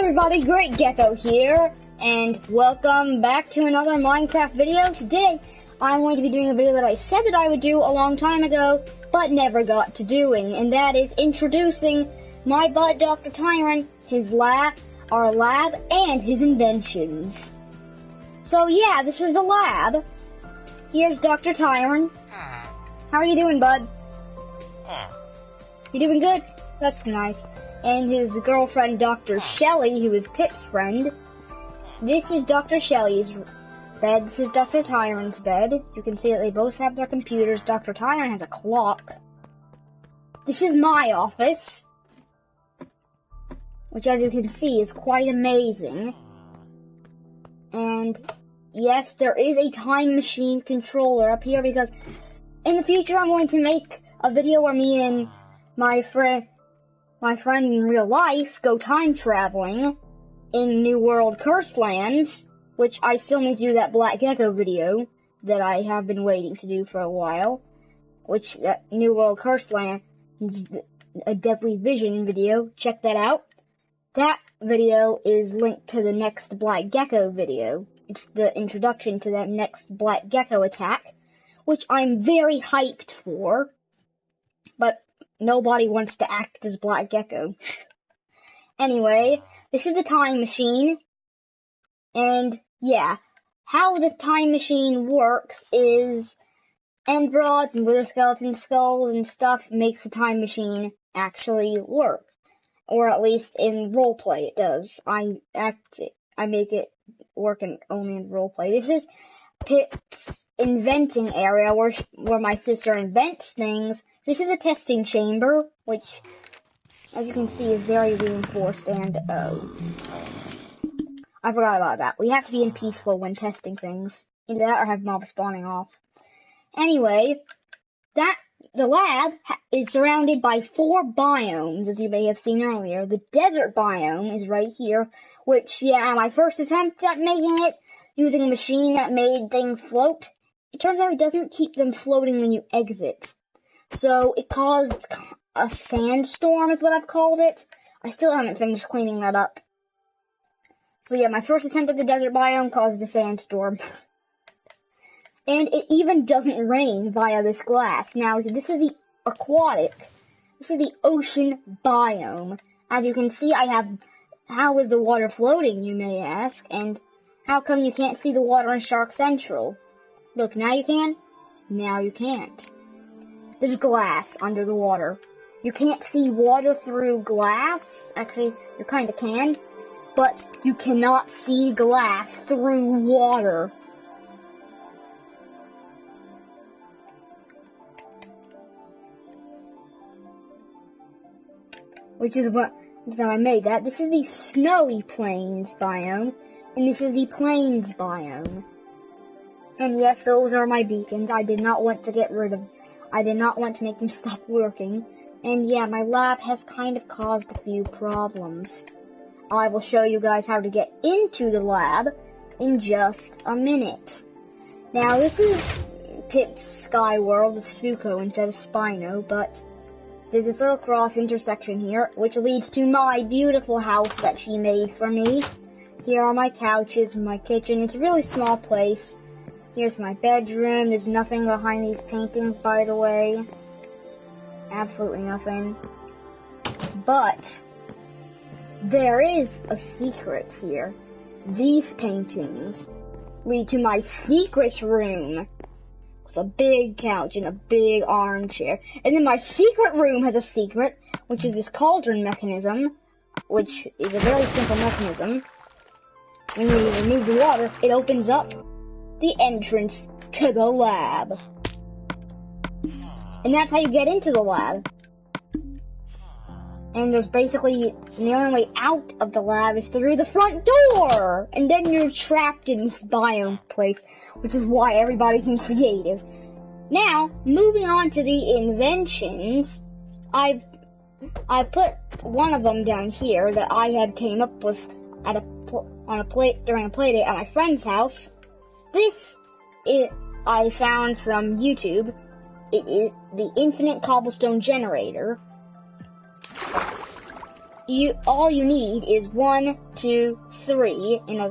everybody, Great Gecko here, and welcome back to another Minecraft video. Today, I'm going to be doing a video that I said that I would do a long time ago, but never got to doing, and that is introducing my bud, Dr. Tyron, his lab, our lab, and his inventions. So yeah, this is the lab. Here's Dr. Tyron. How are you doing, bud? You doing good? That's nice. And his girlfriend, Dr. Shelley, who is Pip's friend. This is Dr. Shelley's bed. This is Dr. Tyron's bed. You can see that they both have their computers. Dr. Tyron has a clock. This is my office, which, as you can see, is quite amazing. And yes, there is a time machine controller up here because in the future I'm going to make a video where me and my friend in real life go time traveling in New World Curse Lands, which I still need to do that Black Gecko video that I have been waiting to do for a while, which that New World Curse Land is a Deadly Vision video. Check that out. That video is linked to the next Black Gecko video. It's the introduction to that next Black Gecko attack, which I'm very hyped for, but nobody wants to act as Black Gecko. Anyway, this is the time machine, and yeah, how the time machine works is end rods and wither skeleton skulls and stuff makes the time machine actually work. Or at least in roleplay it does. I make it work only in roleplay. This is Pip's inventing area where my sister invents things. This is a testing chamber, which, as you can see, is very reinforced, and I forgot about that. We have to be in peaceful when testing things. Either that or have mobs spawning off. Anyway, the lab is surrounded by 4 biomes, as you may have seen earlier. The desert biome is right here, which, yeah, my first attempt at making it using a machine that made things float, it turns out it doesn't keep them floating when you exit. So it caused a sandstorm is what I've called it. I still haven't finished cleaning that up. So yeah, my first attempt at the desert biome caused a sandstorm. And it even doesn't rain via this glass. Now, this is the aquatic. This is the ocean biome. As you can see, how is the water floating, you may ask? And how come you can't see the water in Shark Central? Look, now you can. Now you can't. There's glass under the water. You can't see water through glass. Actually, you kind of can. But you cannot see glass through water. Which is how I made that. This is the snowy plains biome. And this is the plains biome. And yes, those are my beacons. I did not want to get rid of. I did not want to make them stop working. And yeah, my lab has kind of caused a few problems. I will show you guys how to get into the lab in just a minute. Now, this is Pip's Sky World with Suko instead of Spino, but there's this little cross intersection here, which leads to my beautiful house that she made for me. Here are my couches and my kitchen. It's a really small place. Here's my bedroom. There's nothing behind these paintings, by the way. Absolutely nothing. But there is a secret here. These paintings lead to my secret room with a big couch and a big armchair. And then my secret room has a secret, which is this cauldron mechanism, which is a very simple mechanism. When you remove the water, it opens up the entrance to the lab. And that's how you get into the lab. And there's basically, the only way out of the lab is through the front door! And then you're trapped in this biome place, which is why everybody's in creative. Now, moving on to the inventions, I put one of them down here that I had came up with at during a playdate at my friend's house. This I found from YouTube. It is the infinite cobblestone generator. all you need is 1, 2, 3 in a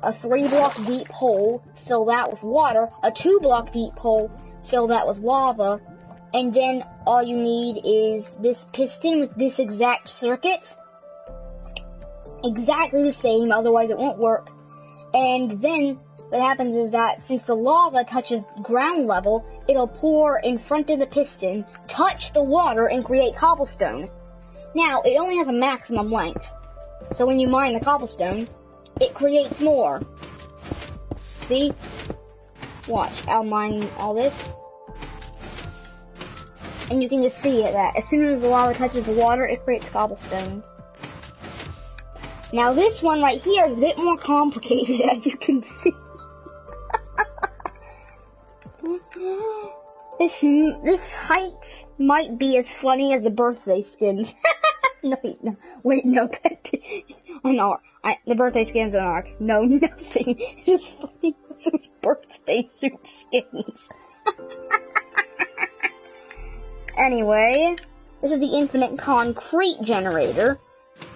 3-block deep hole, fill that with water, a 2-block deep hole, fill that with lava, and then all you need is this piston with this exact circuit. Exactly the same, otherwise it won't work. And then what happens is that since the lava touches ground level, it'll pour in front of the piston, touch the water, and create cobblestone. Now, it only has a maximum length, so when you mine the cobblestone, it creates more. See? Watch, I'll mine all this. And you can just see it that as soon as the lava touches the water, it creates cobblestone. Now this one right here is a bit more complicated, as you can see. This height might be as funny as the birthday skins. No, wait, no, the birthday skins on Ark. No, nothing. It's funny as those birthday suit skins. Anyway, this is the infinite concrete generator.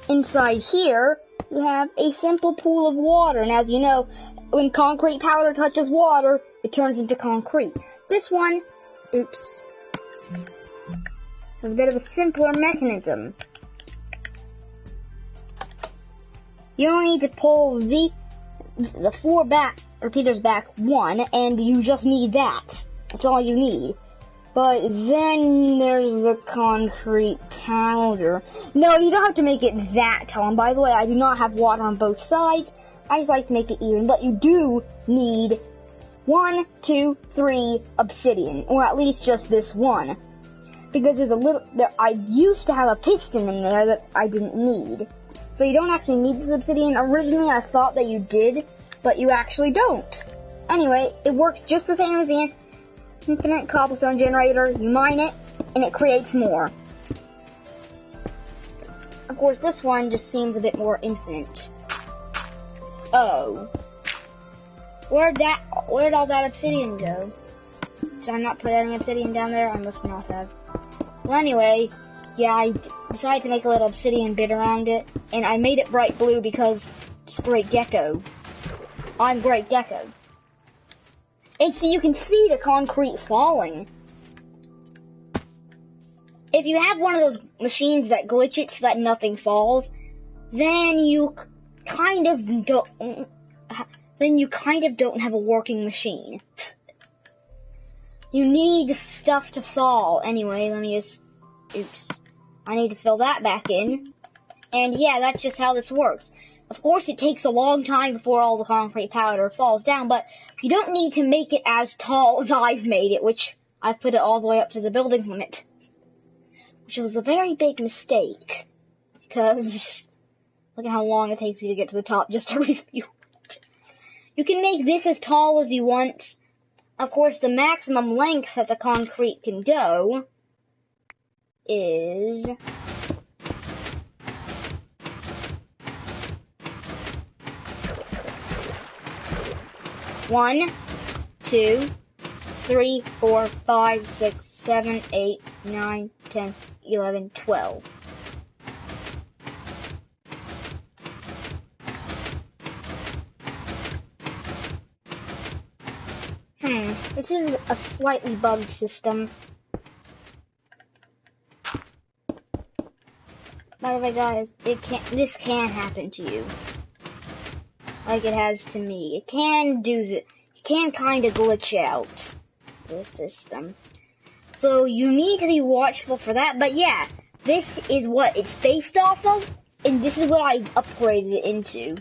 Inside here, you have a simple pool of water, and as you know, when concrete powder touches water, it turns into concrete. This one, oops, has a bit of a simpler mechanism. You only need to pull the 4 repeaters back 1, and you just need that. That's all you need. But then there's the concrete powder. No, you don't have to make it that tall. And by the way, I do not have water on both sides. I just like to make it even. But you do need 1, 2, 3 obsidian, or at least just this one. Because there's a little, I used to have a piston in there that I didn't need. So you don't actually need this obsidian. Originally I thought that you did, but you actually don't. Anyway, it works just the same as the infinite cobblestone generator. You mine it, and it creates more. Of course, this one just seems a bit more infinite. Oh. Where'd all that obsidian go? Did I not put any obsidian down there? I must not have. Well, anyway, yeah, I decided to make a little obsidian bit around it, and I made it bright blue because it's Great Gecko. I'm Great Gecko. And so you can see the concrete falling. If you have one of those machines that glitch it so that nothing falls, then you kind of don't have a working machine. You need stuff to fall. Anyway, let me just, oops. I need to fill that back in. And yeah, that's just how this works. Of course, it takes a long time before all the concrete powder falls down, but you don't need to make it as tall as I've made it, which I've put it all the way up to the building limit. Which was a very big mistake, because look at how long it takes you to get to the top just to review it. You can make this as tall as you want. Of course, the maximum length that the concrete can go is 1, 2, 3, 4, 5, 6, 7, 8, 9, 10, 11, 12. This is a slightly bugged system. By the way, guys, this can happen to you. Like it has to me. It can kind of glitch out the system. So you need to be watchful for that. But yeah, this is what it's based off of, and this is what I upgraded it into.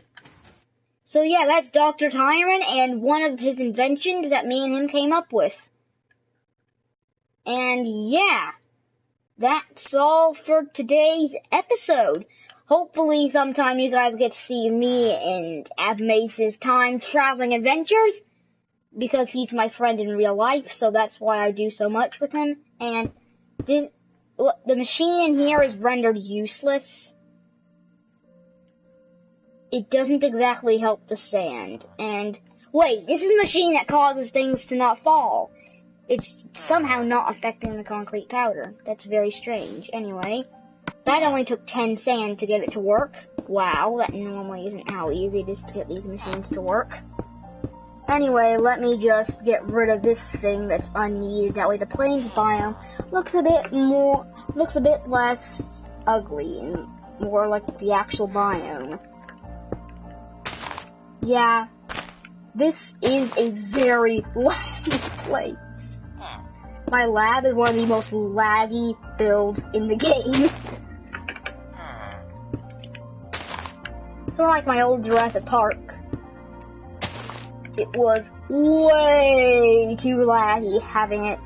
So yeah, that's Dr. Tyron and one of his inventions that me and him came up with. And yeah, that's all for today's episode. Hopefully sometime you guys get to see me and Abmace's time traveling adventures, because he's my friend in real life, so that's why I do so much with him. And the machine in here is rendered useless. It doesn't exactly help the sand. And wait, this is a machine that causes things to not fall. It's somehow not affecting the concrete powder. That's very strange. Anyway, that only took 10 sand to get it to work. Wow, that normally isn't how easy it is to get these machines to work. Anyway, let me just get rid of this thing that's unneeded. That way the plains biome looks a bit less ugly and more like the actual biome. Yeah, this is a very laggy place. My lab is one of the most laggy builds in the game. Sort of like my old Jurassic Park. It was way too laggy having it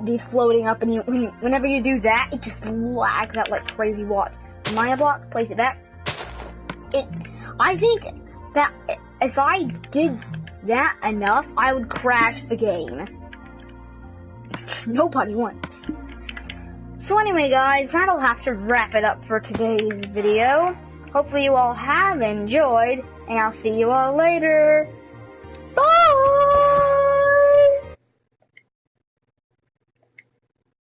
be floating up, and whenever you do that, it just lags out like crazy. Watch. Mine block, place it back. I think that if I did that enough, I would crash the game. Nobody wants. So anyway, guys, that'll have to wrap it up for today's video. Hopefully you all have enjoyed, and I'll see you all later.